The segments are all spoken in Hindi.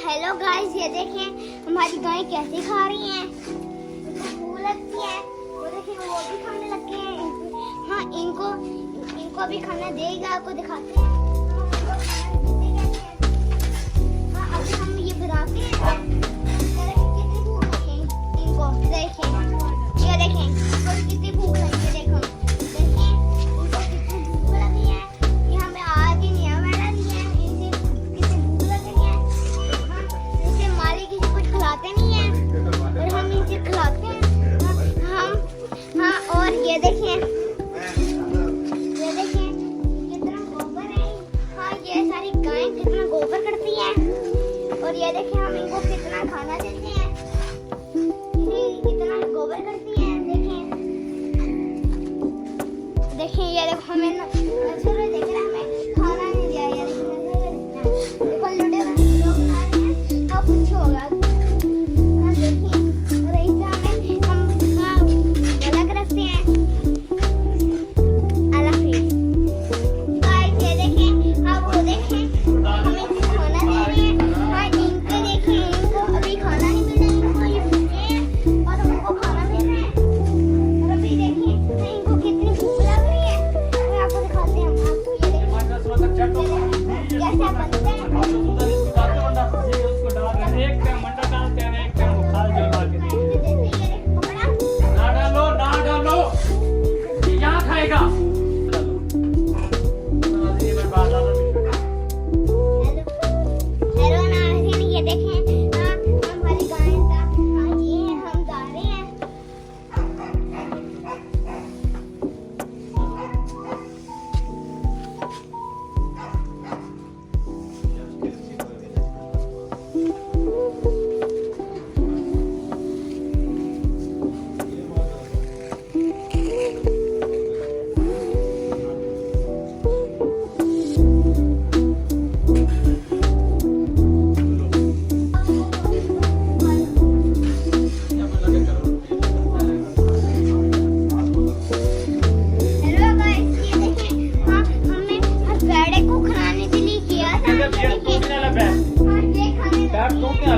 हेलो गाइस, ये देखें हमारी गाय कैसे खा रही हैं। भूख लगती है, वो देखें वो भी खाने लग गए हैं। हाँ, इनको भी खाना देगा, आपको दिखाते हैं। हाँ, अभी हम ये बनाते हैं। कितनी भूख लगी इनको, देखें ये देखें इनको कितनी भूख लगी है। देखो देखिए इनको कितनी भूख लगी है। ये हमें आज ही नहीं बैठा दिया है, इनसे कितनी भूख लग रही है। इनसे मालिक किसी कुछ खिलाते नहीं है और हम इनसे खिलाते हैं। हाँ, और ये देखें कितना गोबर है। हाँ, ये सारी गायें कितना गोबर करती हैं। और ये देखें हम इनको कितना खाना देते हैं, कितना गोबर करती हैं। देखें ये देखो हमें देख रहे हमें खाना नहीं दिया। ये देखो लुटे लोग खा रहे हैं, अब कुछ होगा। हाँ, देखिए और ऐसे हम अलग रखते हैं। अलग ही गाइस, ये देखें हाँ, वो देखें हमें खाना दे रहे हैं। हाँ, इनको देखें इनको अभी खाना नहीं मिला, इनको ये भूखे हैं और हमको खाना मिल रहा है। और अभी देखिए इनको कितनी भूख लग रही है। मैं आपको दिखाते हैं। आपको ये देखें कैसे बनते हैं।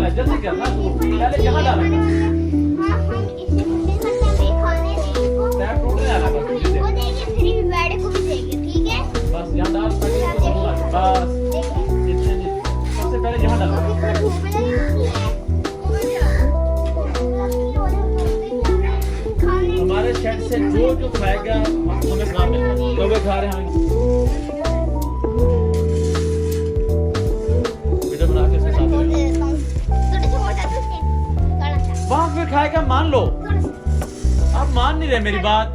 जल्दी करना, पहले यहाँ डाला। हाँ, हम इसे खाने देंगे, टूटने वाला वो देंगे, फिर बैड को भी देंगे, ठीक है। बस यहाँ डाल, बस सबसे पहले यहाँ डालो। हमारे शेड से जो खाएगा हमें काम मिलेगा। तो वे खा रहे हैं वहाँ पे खाएगा, मान लो। आप मान नहीं रहे मेरी बात।